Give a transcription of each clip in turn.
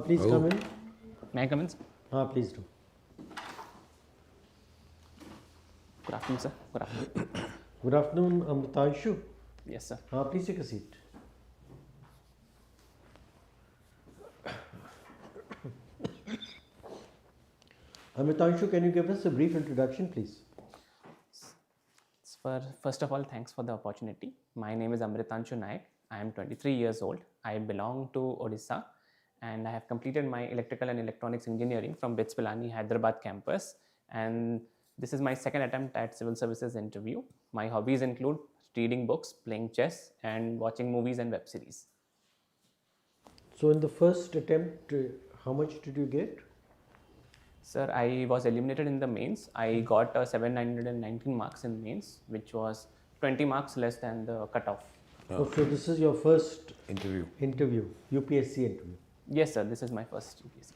Please come in. May I come in, sir? Please do. Good afternoon, sir. Good afternoon. Good afternoon, AMRITANSHU. Yes, sir. Please take a seat. AMRITANSHU, can you give us a brief introduction, please? First of all, thanks for the opportunity. My name is AMRITANSHU NAYAK. I am 23 years old. I belong to Odisha and I have completed my electrical and electronics engineering from BITS Pilani, Hyderabad campus. And this is my second attempt at civil services interview. My hobbies include reading books, playing chess, and watching movies and web series. So, in the first attempt, how much did you get? Sir, I was eliminated in the mains. I got 719 marks in mains, which was 20 marks less than the cutoff. So this is your first interview, UPSC interview. Yes, sir. This is my first UPSC.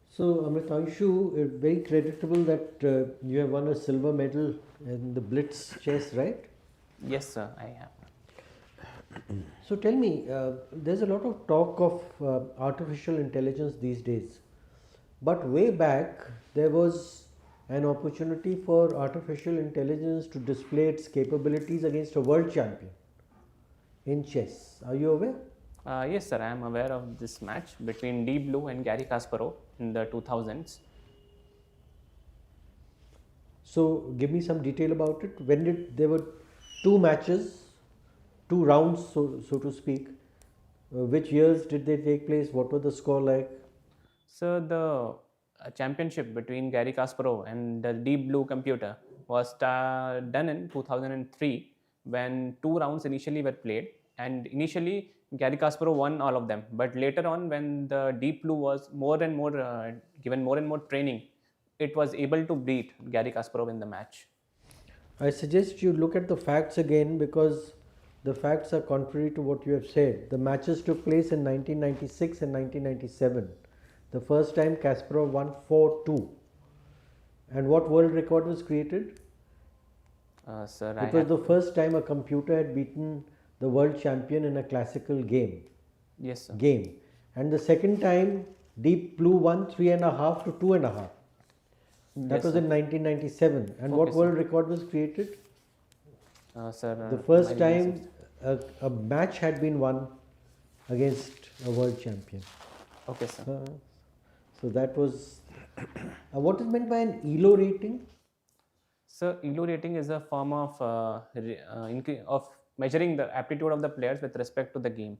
So, AMRITANSHU, it's very creditable that you have won a silver medal in the Blitz chess, right? Yes, sir. I have. So tell me, there's a lot of talk of artificial intelligence these days, but way back there was an opportunity for artificial intelligence to display its capabilities against a world champion in chess. Are you aware? Yes, sir. I am aware of this match between Deep Blue and Garry Kasparov in the 2000s. So give me some detail about it. There were two matches, two rounds, so to speak. Which years did they take place? What was the score like? So the championship between Garry Kasparov and the Deep Blue computer was done in 2003 when two rounds initially were played, and initially Garry Kasparov won all of them, but later on when the Deep Blue was given more and more training, it was able to beat Garry Kasparov in the match. I suggest you look at the facts again because the facts are contrary to what you have said. The matches took place in 1996 and 1997. The first time Kasparov won 4-2. And what world record was created? Sir, it was the first time a computer had beaten the world champion in a classical game. Yes, sir. And the second time Deep Blue won 3.5 to 2.5. That was in 1997. And what world record was created? Sir, the first time a match had been won against a world champion. Okay, sir. So that was. What is meant by an ELO rating? So ELO rating is a form of measuring the aptitude of the players with respect to the game.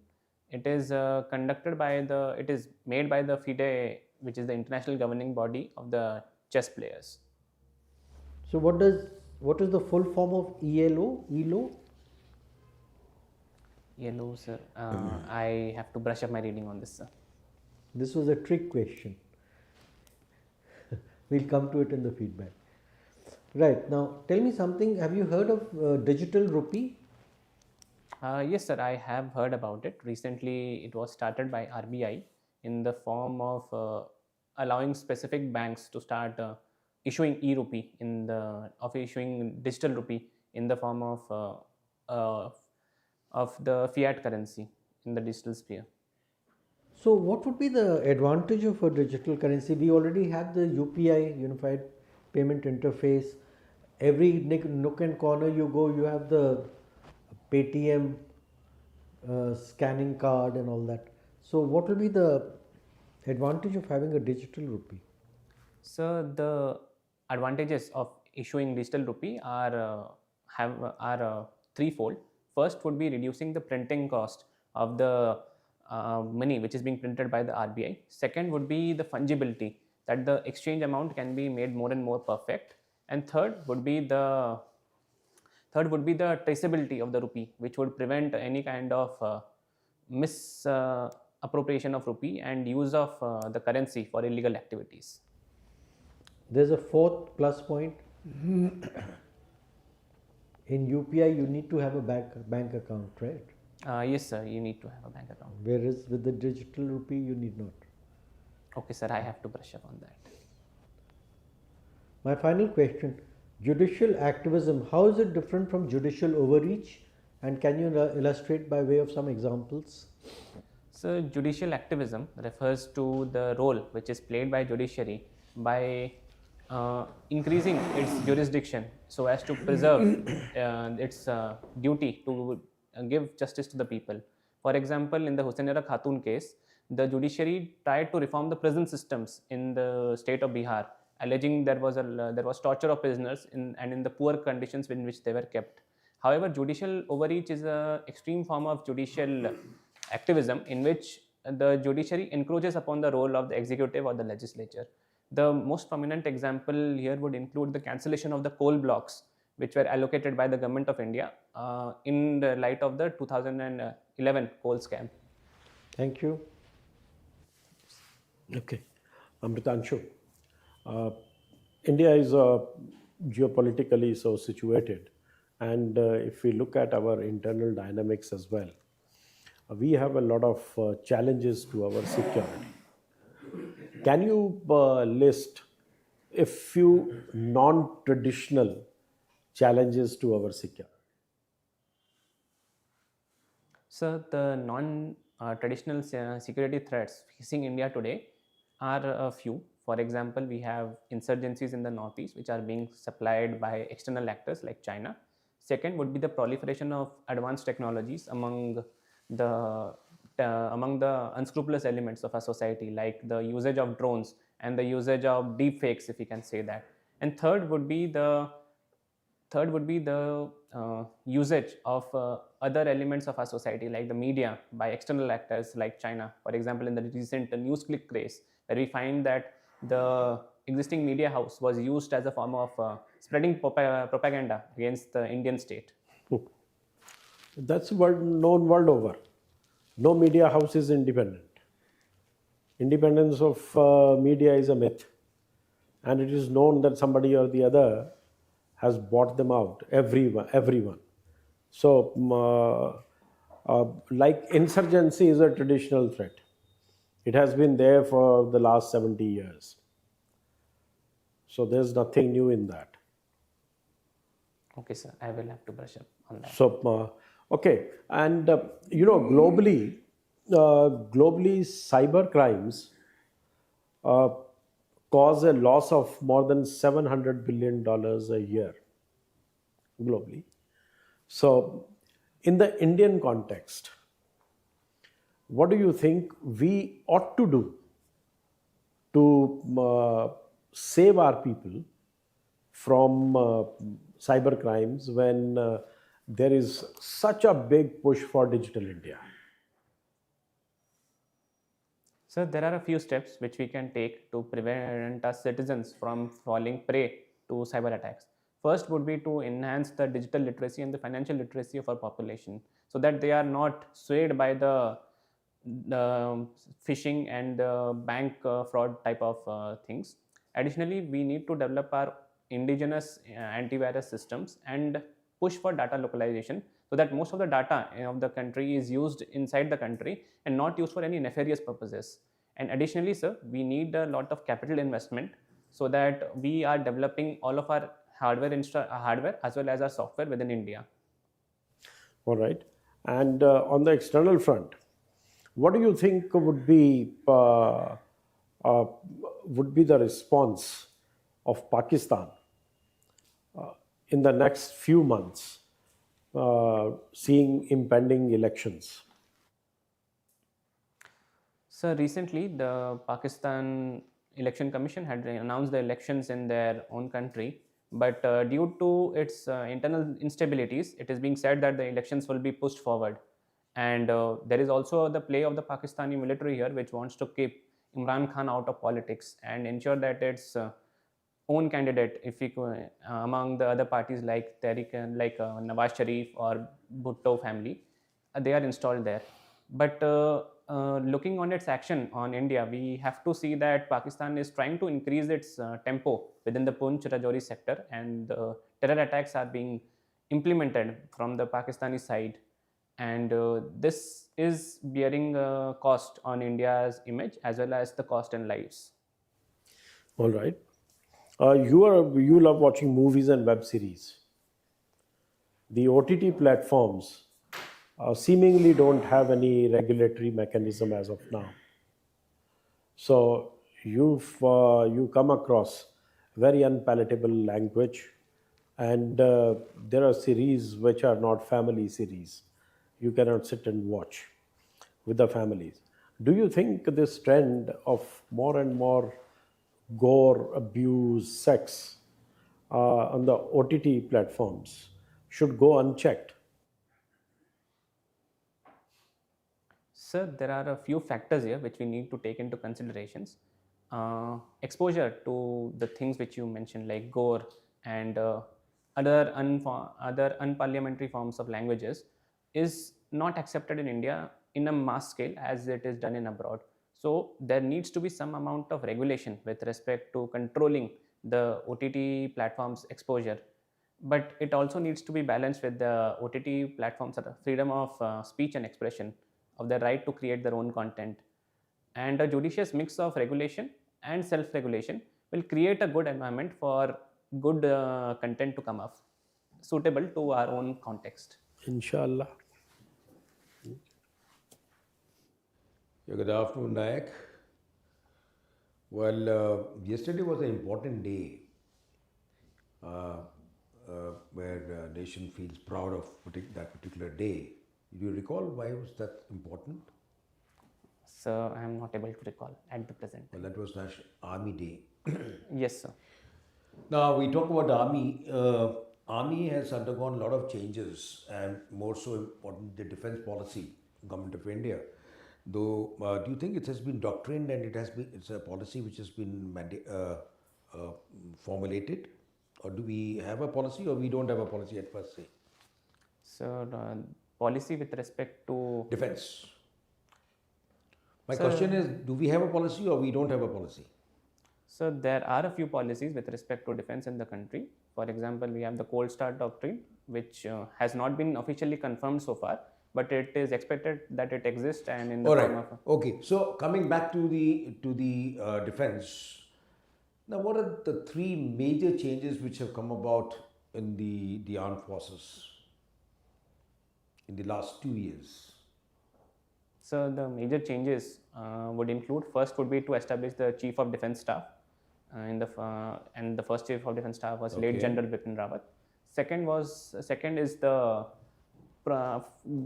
It is it is made by the FIDE, which is the international governing body of the chess players. So what is the full form of ELO? ELO, sir. I have to brush up my reading on this, sir. This was a trick question. We'll come to it in the feedback. Right, now tell me something. Have you heard of digital rupee? Yes, sir. I have heard about it. Recently, it was started by RBI in the form of allowing specific banks to start issuing e-rupee issuing digital rupee in the form of the fiat currency in the digital sphere. So what would be the advantage of a digital currency? We already have the UPI, Unified Payment Interface. Every nook and corner you go, you have the Paytm scanning card and all that. So what will be the advantage of having a digital rupee? So the advantages of issuing digital rupee are threefold. First would be reducing the printing cost of the money which is being printed by the RBI. Second would be the fungibility, that the exchange amount can be made more and more perfect. And third would be the traceability of the rupee, which would prevent any kind of misappropriation of rupee and use of the currency for illegal activities. There's a fourth plus point. In UPI, you need to have a bank account, right? Yes, sir. You need to have a bank account. Whereas with the digital rupee, you need not. Okay, sir. I have to brush up on that. My final question: judicial activism. How is it different from judicial overreach? And can you illustrate by way of some examples? So, judicial activism refers to the role which is played by judiciary by increasing its jurisdiction so as to preserve its duty to give justice to the people. For example, in the Husainara Khatun case, the judiciary tried to reform the prison systems in the state of Bihar, alleging there was torture of prisoners and in the poor conditions in which they were kept. However, judicial overreach is an extreme form of judicial activism in which the judiciary encroaches upon the role of the executive or the legislature. The most prominent example here would include the cancellation of the coal blocks, which were allocated by the government of India in the light of the 2011 coal scam. Thank you. Okay, Amritanshu. India is geopolitically so situated, and if we look at our internal dynamics as well, we have a lot of challenges to our security. Can you list a few non-traditional challenges to our security? So, the non-traditional security threats facing India today are a few. For example, we have insurgencies in the northeast, which are being supplied by external actors like China. Second would be the proliferation of advanced technologies among the unscrupulous elements of our society, like the usage of drones and the usage of deep fakes, if we can say that. And third would be the usage of other elements of our society, like the media, by external actors like China. For example, in the recent news click craze, where we find that the existing media house was used as a form of spreading propaganda against the Indian state. That's known world over. No media house is independent. Independence of media is a myth, and it is known that somebody or the other has bought them out. Everyone. So, like insurgency is a traditional threat. It has been there for the last 70 years. So there's nothing new in that. Okay, sir. I will have to brush up on that. So, okay, and globally, cyber crimes cause a loss of more than $700 billion a year globally. So, in the Indian context, what do you think we ought to do to save our people from cyber crimes when there is such a big push for digital India? So there are a few steps which we can take to prevent our citizens from falling prey to cyber attacks. First would be to enhance the digital literacy and the financial literacy of our population, so that they are not swayed by the phishing and bank fraud type of things. Additionally, we need to develop our indigenous antivirus systems and push for data localization, so that most of the data of the country is used inside the country and not used for any nefarious purposes. And additionally, sir, we need a lot of capital investment so that we are developing all of our hardware as well as our software within India. All right. And on the external front, what do you think would be the response of Pakistan in the next few months, seeing impending elections? So recently, the Pakistan Election Commission had announced the elections in their own country, but due to its internal instabilities, it is being said that the elections will be pushed forward. And there is also the play of the Pakistani military here, which wants to keep Imran Khan out of politics and ensure that its own candidate, if we among the other parties like Nawaz Sharif or Bhutto family, they are installed there. But looking on its action on India, we have to see that Pakistan is trying to increase its tempo within the Poonch-Rajouri sector, and terror attacks are being implemented from the Pakistani side. And this is bearing cost on India's image as well as the cost in lives. All right. You love watching movies and web series. The OTT platforms seemingly don't have any regulatory mechanism as of now. So you come across very unpalatable language, and there are series which are not family series. You cannot sit and watch with the families. Do you think this trend of more and more gore, abuse, sex on the OTT platforms should go unchecked? Sir, there are a few factors here which we need to take into considerations. Exposure to the things which you mentioned, like gore and other unparliamentary forms of languages, is not accepted in India in a mass scale as it is done in abroad. So there needs to be some amount of regulation with respect to controlling the OTT platforms exposure, but it also needs to be balanced with the OTT platforms freedom of speech and expression, of their right to create their own content. And a judicious mix of regulation and self-regulation will create a good environment for good content to come up, suitable to our own context. Inshallah. Yeah, good afternoon, Nayak. Well, yesterday was an important day where the nation feels proud of that particular day. Do you recall why was that important? So I am not able to recall at the present. Well, that was National Army Day. Yes, sir. Now we talk about Army. Army has undergone a lot of changes, and more so important, the defense policy, Government of India. Though, do you think it has been doctrined and it's a policy which has been formulated, or do we have a policy, or we don't have a policy at per se? So policy with respect to Defense. My Sir, question is, do we have a policy or we don't have a policy? So there are a few policies with respect to defense in the country. For example, we have the Cold Start Doctrine, which has not been officially confirmed so far, but it is expected that it exists, and in the All form right. of Okay. So coming back to the defense. Now, what are the three major changes which have come about in the armed forces in the last 2 years? So the major changes would include, first would be to establish the Chief of Defence Staff, and the first Chief of Defence Staff was late Okay. General Bipin Rawat. Second is the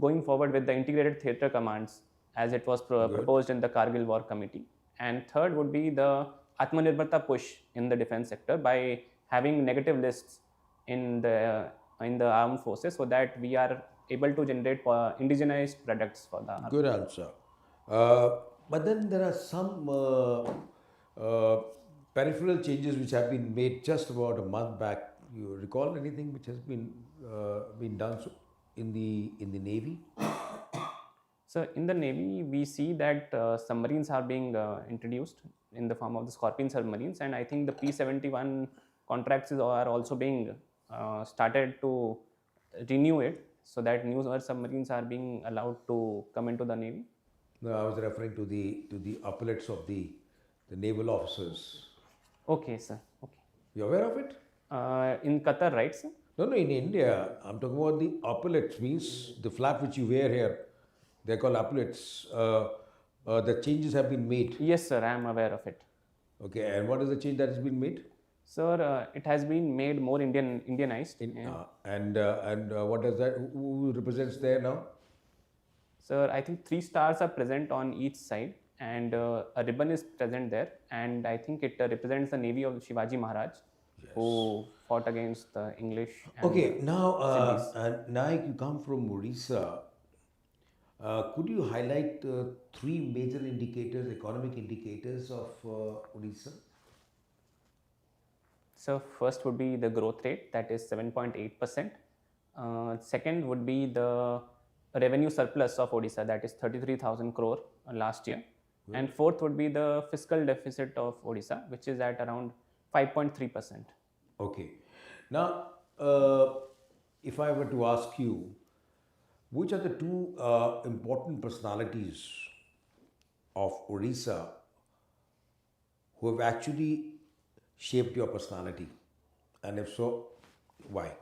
going forward with the integrated theatre commands as it was proposed in the Kargil War Committee. And third would be the Atmanirbharta push in the defense sector by having negative lists in the armed forces, so that we are able to generate indigenized products for the army. Good answer. But then there are some peripheral changes which have been made just about a month back. You recall anything which has been done in the Navy? So in the Navy, we see that submarines are being introduced in the form of the Scorpion submarines, and I think the P-71 contracts are also being started to renew it, so that new submarines are being allowed to come into the Navy. No, I was referring to the epaulets of the naval officers. Okay, sir. Okay. You aware of it? In Qatar, right, sir? No, in India, I'm talking about the epaulets, means the flap which you wear here. They're called epaulets. The changes have been made. Yes, sir. I am aware of it. Okay, and what is the change that has been made? Sir, it has been made more Indianized. And what does that? Who represents there now? Sir, I think 3 stars are present on each side, and a ribbon is present there, and I think it represents the navy of Shivaji Maharaj, who fought against the English. And Okay, now Nayak, you come from Odisha. Could you highlight 3 major indicators, economic indicators of Odisha? So first would be the growth rate, that is 7.8%. Second would be the revenue surplus of Odisha, that is 33,000 crore last year. And fourth would be the fiscal deficit of Odisha, which is at around 5.3%. Okay. Now, if I were to ask you, which are the 2 important personalities of Odisha who have actually shaped your personality? And if so, why?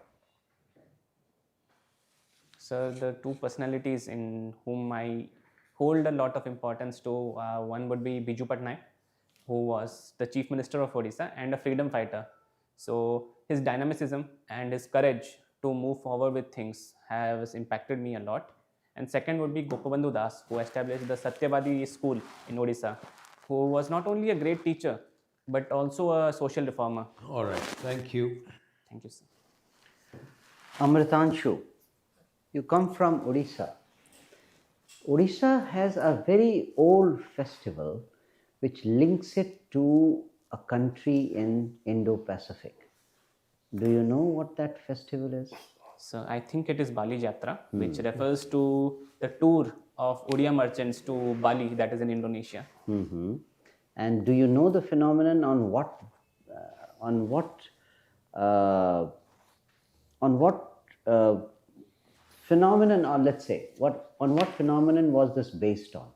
So the two personalities in whom I hold a lot of importance to, one would be Biju Patnaik, who was the Chief Minister of Odisha and a freedom fighter. So his dynamicism and his courage to move forward with things has impacted me a lot. And second would be Gopabandhu Das, who established the Satyavadi school in Odisha, who was not only a great teacher, but also a social reformer. All right, thank you. Thank you, sir. AMRITANSHU, you come from Odisha. Odisha has a very old festival which links it to a country in Indo-Pacific. Do you know what that festival is? So I think it is Bali Jatra, which refers to the tour of Odia merchants to Bali, that is in Indonesia. And do you know the phenomenon on what phenomenon, or let's say on what phenomenon was this based on?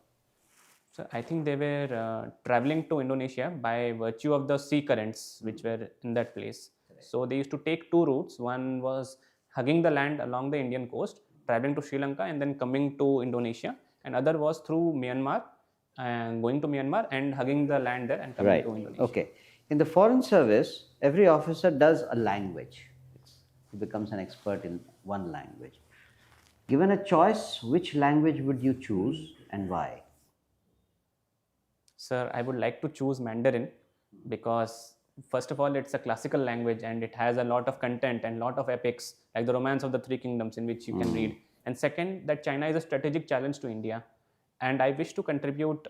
So I think they were traveling to Indonesia by virtue of the sea currents which were in that place. So they used to take two routes. One was hugging the land along the Indian coast, traveling to Sri Lanka and then coming to Indonesia. And other was through Myanmar and going to Myanmar and hugging the land there and coming Right. to Indonesia. Okay. In the foreign service, every officer does a language. He becomes an expert in one language. Given a choice, which language would you choose and why? Sir, I would like to choose Mandarin because first of all, it's a classical language and it has a lot of content and lot of epics like the Romance of the Three Kingdoms in which you can read. And second, that China is a strategic challenge to India. And I wish to contribute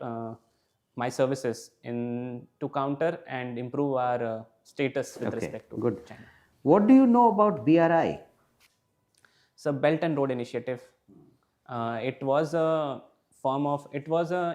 my services to counter and improve our status with respect to Good. China. What do you know about BRI? It's a Belt and Road Initiative. It was an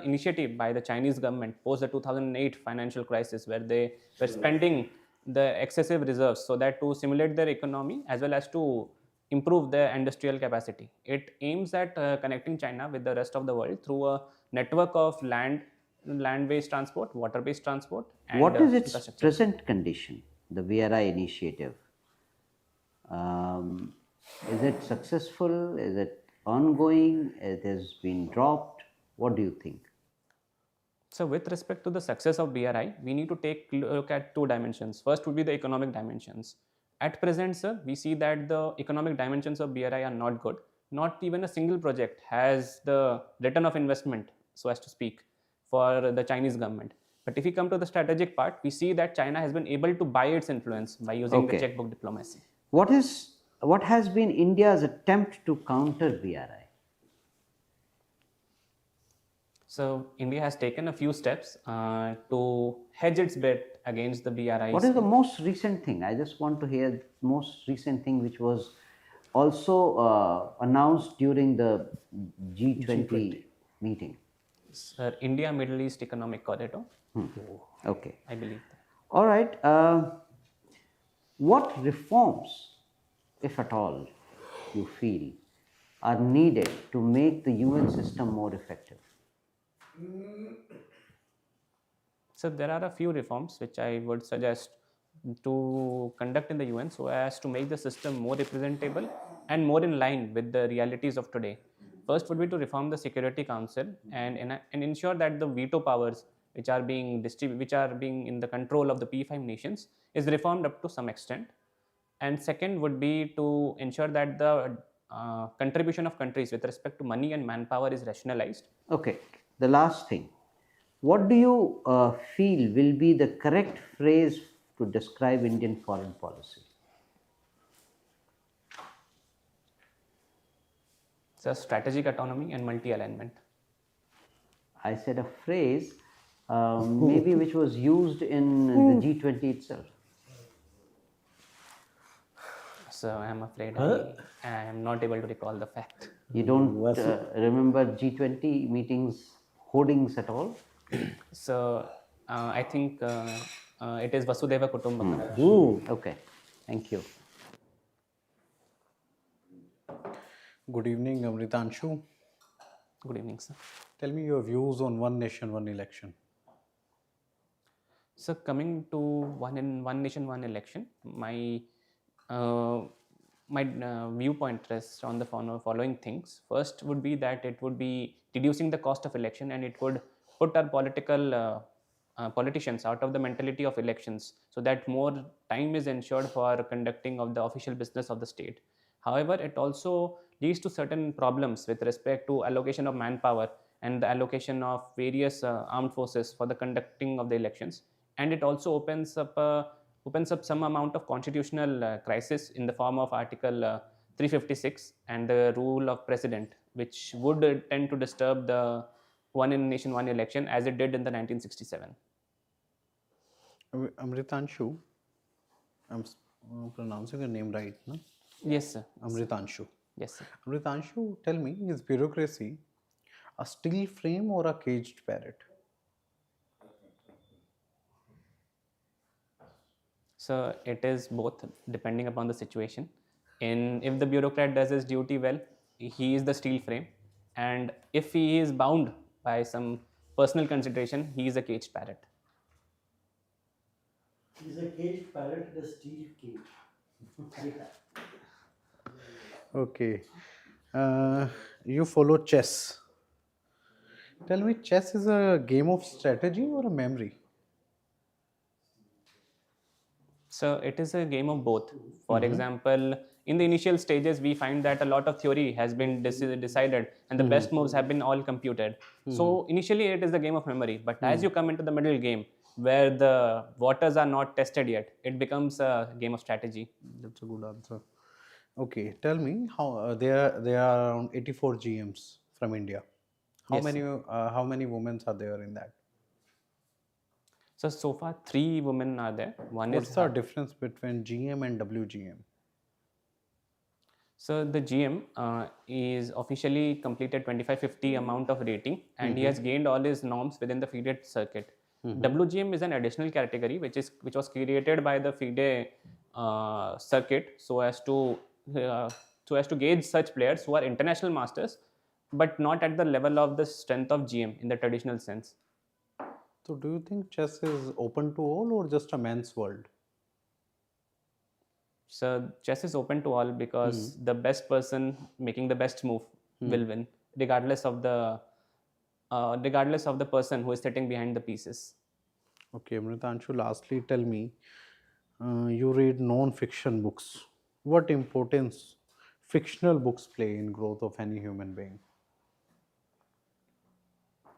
initiative by the Chinese government post the 2008 financial crisis, where they were spending the excessive reserves so that to stimulate their economy as well as to improve their industrial capacity. It aims at connecting China with the rest of the world through a network of land-based transport, water-based transport, and What is its infrastructure. present condition, the BRI initiative? Is it successful? Is it ongoing? It has been dropped? What do you think? So with respect to the success of BRI, we need to take a look at two dimensions. First would be the economic dimensions. At present, sir, we see that the economic dimensions of BRI are not good. Not even a single project has the return of investment, so as to speak, for the Chinese government. But if we come to the strategic part, we see that China has been able to buy its influence by using the checkbook diplomacy. What has been India's attempt to counter BRI? So India has taken a few steps to hedge its bet against the BRI. What is the most recent thing? I just want to hear the most recent thing which was also announced during the G20 meeting. Sir, India Middle East Economic Corridor. Okay. I believe that. All right. What reforms, if at all, you feel are needed to make the UN system more effective? So there are a few reforms which I would suggest to conduct in the UN so as to make the system more representable and more in line with the realities of today. First would be to reform the Security Council and ensure that the veto powers which are being in the control of the P5 nations is reformed up to some extent. And second would be to ensure that the contribution of countries with respect to money and manpower is rationalized. Okay. The last thing. What do you feel will be the correct phrase to describe Indian foreign policy? So strategic autonomy and multi-alignment. I said a phrase maybe which was used in the G20 itself. So I am afraid I am not able to recall the fact. You don't remember G20 meetings hoardings at all? So I think it is Vasudhaiva Kutumbakam. Okay, thank you. Good evening, AMRITANSHU. Good evening, sir. Tell me your views on one nation, one election. So coming to one nation, one election, my my viewpoint rests on the following things. First would be that it would be reducing the cost of election, and it would put our politicians out of the mentality of elections, so that more time is ensured for conducting of the official business of the state. However, it also leads to certain problems with respect to allocation of manpower and the allocation of various armed forces for the conducting of the elections, and it also opens up some amount of constitutional crisis in the form of Article 356 and the rule of president, which would tend to disturb the one in nation, one election as it did in the 1967. Amritanshu, I'm pronouncing your name right, no? Yes, sir. Amritanshu. Yes, sir. Amritanshu, tell me, is bureaucracy a steel frame or a caged parrot? So it is both, depending upon the situation. If the bureaucrat does his duty well, he is the steel frame, and if he is bound by some personal consideration, he is a caged parrot. He's a caged parrot in a steel cage. Okay. You follow chess. Tell me, chess is a game of strategy or a memory? So it is a game of both. For example, in the initial stages, we find that a lot of theory has been decided, and the best moves have been all computed. So initially, it is the game of memory. But as you come into the middle game, where the waters are not tested yet, it becomes a game of strategy. That's a good answer. Okay, tell me how there are around 84 GMs from India. How many women are there in that? So far, 3 women are there. What's the difference between GM and WGM? So the GM is officially completed 2550 amount of rating, and he has gained all his norms within the FIDE circuit. WGM is an additional category which was created by the FIDE circuit so as to gauge such players who are international masters, but not at the level of the strength of GM in the traditional sense. So do you think chess is open to all or just a man's world? So chess is open to all because the best person making the best move will win, regardless of the person who is sitting behind the pieces. Okay, Amritanshu, lastly, tell me, you read non-fiction books. What importance fictional books play in growth of any human being?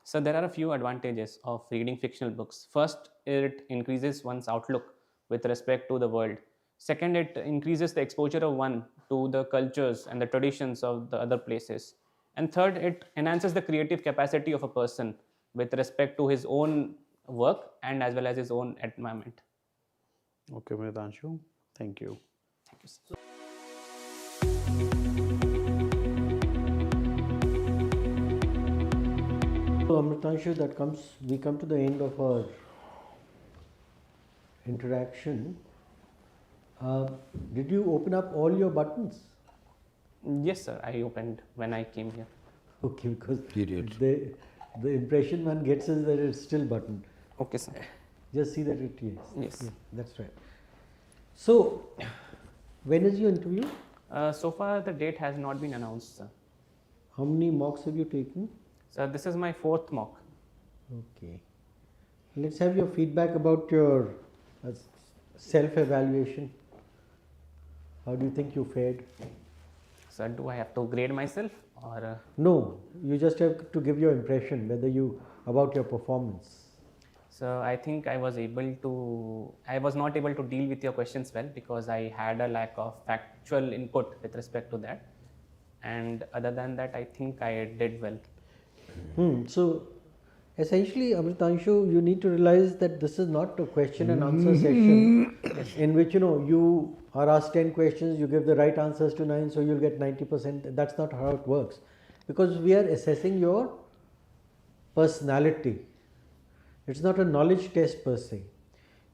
So there are a few advantages of reading fictional books. First, it increases one's outlook with respect to the world. Second, it increases the exposure of one to the cultures and the traditions of the other places. And third, it enhances the creative capacity of a person with respect to his own work and as well as his own environment. Okay, Amritanshu, thank you. Thank you, sir. So Amritanshu, we come to the end of our interaction. Did you open up all your buttons? Yes, sir. I opened when I came here. Okay, because You did. the impression one gets is that it's still buttoned. Okay, sir. Just see that it is. Yes. Yeah, that's right. So, when is your interview? So far, the date has not been announced, sir. How many mocks have you taken? So this is my 4th mock. Okay. Let's have your feedback about your self-evaluation. How do you think you fared? So do I have to grade myself or? No, you just have to give your impression about your performance. So I think I was not able to deal with your questions well because I had a lack of factual input with respect to that. And other than that, I think I did well. So, essentially, Amritanshu, you need to realize that this is not a question and answer session in which you are asked 10 questions, you give the right answers to 9, so you'll get 90%. That's not how it works, because we are assessing your personality. It's not a knowledge test per se.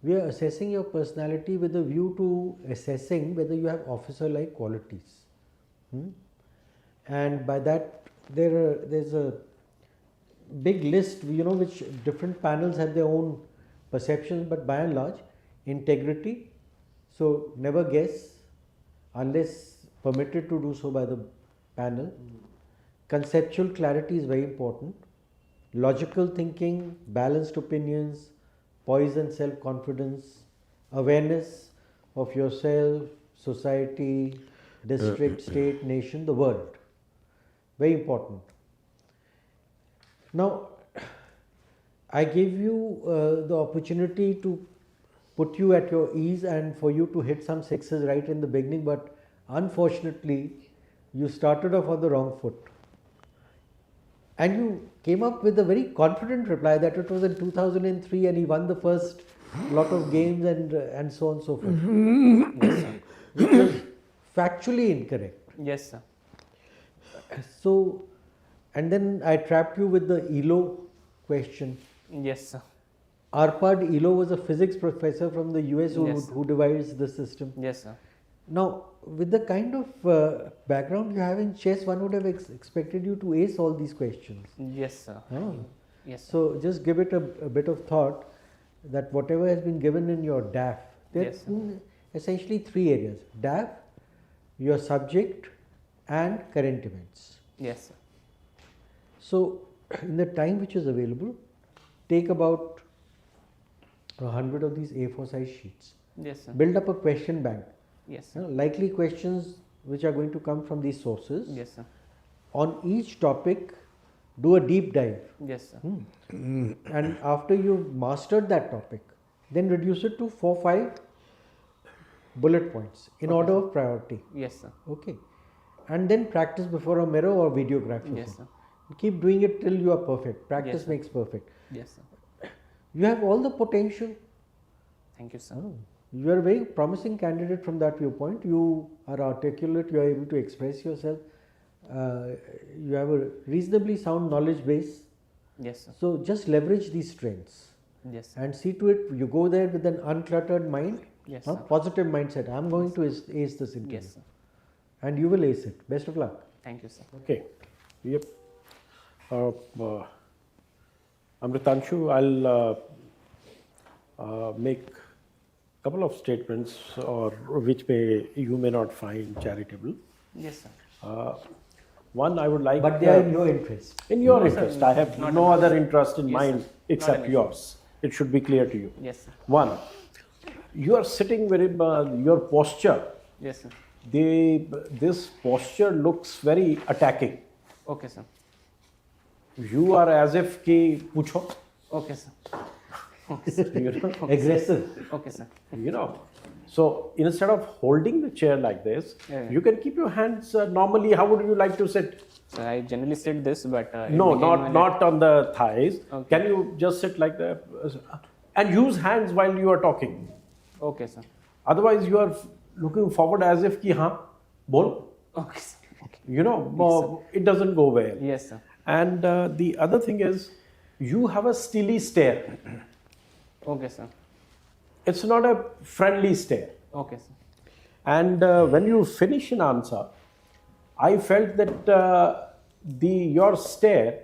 We are assessing your personality with a view to assessing whether you have officer-like qualities. And by that, there's a big list, which different panels have their own perceptions, but by and large, integrity. So never guess unless permitted to do so by the panel. Conceptual clarity is very important. Logical thinking, balanced opinions, poise and self-confidence, awareness of yourself, society, district, state, nation, the world. Very important. Now, I give you the opportunity to put you at your ease and for you to hit some sixes right in the beginning, but unfortunately, you started off on the wrong foot. And you came up with a very confident reply that it was in 2003 and he won the first lot of games and so on and so forth. Yes, sir. Which was factually incorrect. Yes, sir. So, and then I trapped you with the ELO question. Yes, sir. Arpad ELO was a physics professor from the US Yes. who devised the system. Yes, sir. Now, with the kind of background you have in chess, one would have expected you to ace all these questions. Yes, sir. Oh. Yes, sir. So, just give it a bit of thought that whatever has been given in your DAF, there Yes, sir. are essentially three areas: DAF, your subject, and current events. Yes, sir. So, in the time which is available, take about 100 of these A4 size sheets. Yes, sir. Build up a question bank. Yes, sir. Likely questions which are going to come from these sources. Yes, sir. On each topic, do a deep dive. Yes, sir. And after you've mastered that topic, then reduce it to 4-5 bullet points in order of priority. Yes, sir. Okay. And then practice before a mirror or videograph. Yes, sir. Keep doing it till you are perfect. Practice Yes, sir. makes perfect. Yes, sir. You have all the potential. Thank you, sir. You are a very promising candidate from that viewpoint. You are articulate, you are able to express yourself. You have a reasonably sound knowledge base. Yes, sir. So just leverage these strengths Yes, sir. and see to it you go there with an uncluttered mind, Yes, sir. positive mindset. I am going to ace this interview. Yes, sir. And you will ace it. Best of luck. Thank you, sir. Okay. Yep. Amritanshu, I'll make a couple of statements or which you may not find charitable. Yes, sir. One, I would like. But they are in your interest. In your No, sir, interest. I have not no an other interest in Yes, mind sir. Not except an issue. yours. It should be clear to you. Yes, sir. One, you are sitting very, your posture, Yes, sir. this posture looks very attacking. Okay, sir. You are as if ki pucho, Okay, sir. you know. Aggressive. Okay, sir. You know, so instead of holding the chair like this, Yeah. you can keep your hands normally. How would you like to sit? So I generally sit this, but it No, became not on the thighs. Okay. Can you just sit like that and use hands while you are talking? Okay, sir. Otherwise, you are looking forward as if ki haan, bol. Okay, sir. Okay. You know, it doesn't go well. Yes, sir. And the other thing is, you have a steely stare. Okay, sir. It's not a friendly stare. Okay, sir. And when you finish an answer, I felt that your stare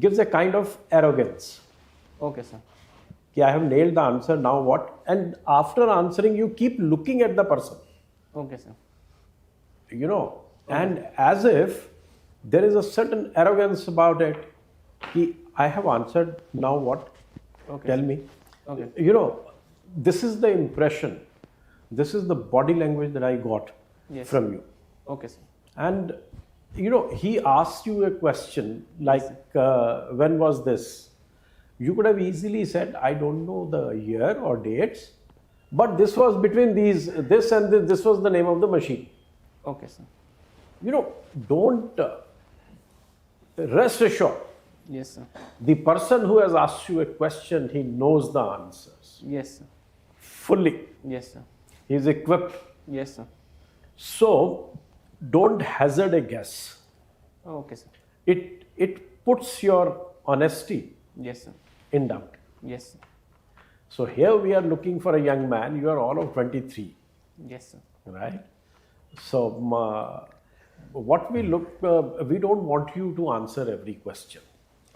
gives a kind of arrogance. Okay, sir. Ki I have nailed the answer, now what? And after answering, you keep looking at the person, Okay, sir. you know, and as if there is a certain arrogance about it. Ki I have answered, now what? Okay. Tell me. Okay. You know, this is the impression, this is the body language that I got Yes. from you. Okay, sir. And you know, he asked you a question like, when was this? You could have easily said, I don't know the year or dates, but this was between this and this was the name of the machine. Okay, sir. You know, don't rest assured. Yes, sir. The person who has asked you a question, he knows the answers Yes, sir. fully. Yes, sir. He is equipped. Yes, sir. So don't hazard a guess. Okay, sir. It puts your honesty Yes, sir. in doubt. Yes, sir. So here we are looking for a young man. You are all of 23, Yes, sir. right? So what we look, we don't want you to answer every question.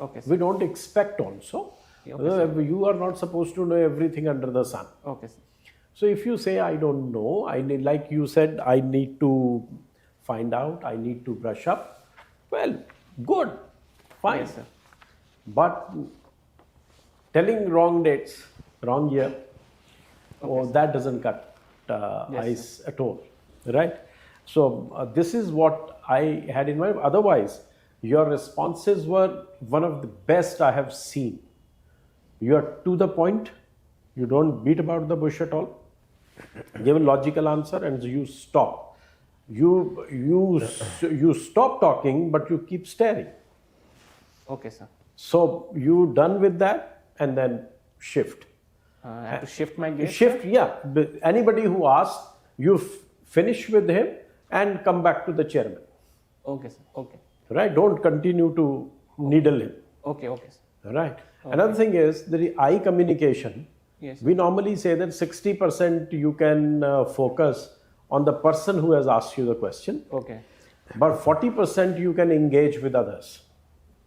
Okay, sir. We don't expect also. Okay, You are not supposed to know everything under the sun. Okay, sir. So if you say, I don't know, I need, like you said, I need to find out, I need to brush up, well, good, fine. Yes, sir. But telling wrong dates, wrong year, that doesn't cut ice at all, right? So this is what I had in mind. Otherwise, your responses were one of the best I have seen. You are to the point. You don't beat about the bush at all. Give a logical answer and you stop. You stop talking, but you keep staring. Okay, sir. So you done with that and then shift. I have to shift my gaze. Shift, yeah. Anybody who asks, you finish with him and come back to the chairman. Okay, sir. Okay. Right? Don't continue to needle him. Okay, okay, sir. Right? Another thing is the eye communication. Yes. We normally say that 60% you can focus on the person who has asked you the question, Okay. but 40% you can engage with others.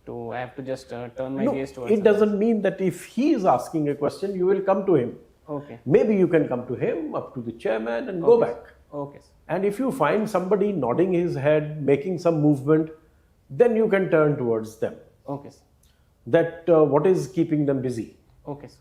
I have to just turn my No, gaze towards it doesn't mean that if he is asking a question, you will come to him. Okay. Maybe you can come to him, up to the chairman, and go back. Okay, sir. And if you find somebody nodding his head, making some movement, then you can turn towards them. Okay, sir. That what is keeping them busy? Okay, sir.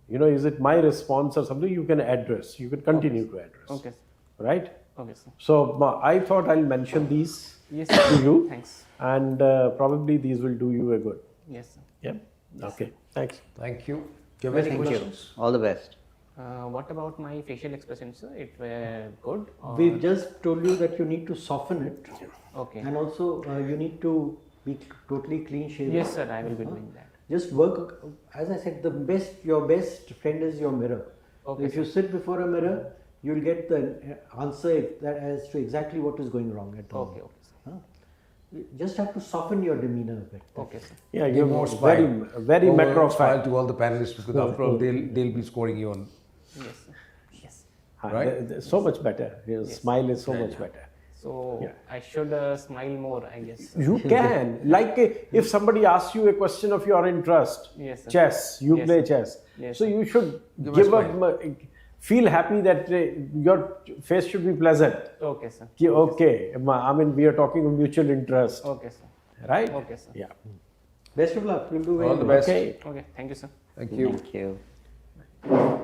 You know, is it my response or something you can address? You can continue to address. Okay, sir. Right? Okay, sir. So I thought I'll mention these Yes, to sir. you. Thanks. And probably these will do you a good. Yes, sir. Yeah? Okay. Thanks. Thank you. Do you have any Thank you. questions? All the best. What about my facial expressions, sir? It were good? Or... We've just told you that you need to soften it, Okay. and also you need to be totally clean shaven. Yes, sir. I will be doing that. Just work. As I said, your best friend is your mirror. Okay, If you sit before a mirror, you'll get the answer as to exactly what is going wrong at all. Okay, okay, sir. You just have to soften your demeanor a bit. Okay, sir. Yeah, Give you're more very, smile. very More matter of smile fact. to all the panelists because after all they'll be scoring you on. Yes, sir. Yes. Right? So much better. Your smile is so much better. So I should smile more, I guess. You can. Like if somebody asks you a question of your interest, Yes, sir. chess, you Yes, play sir. chess. Yes, So sir. you should Give a give smile. up, feel happy that your face should be pleasant. Okay, sir. Okay, I mean, we are talking of mutual interest, Okay, sir. right? Okay, sir. Yeah. Best of luck. You'll do very All the well. best. Okay. Okay, thank you, sir. Thank you. Thank you.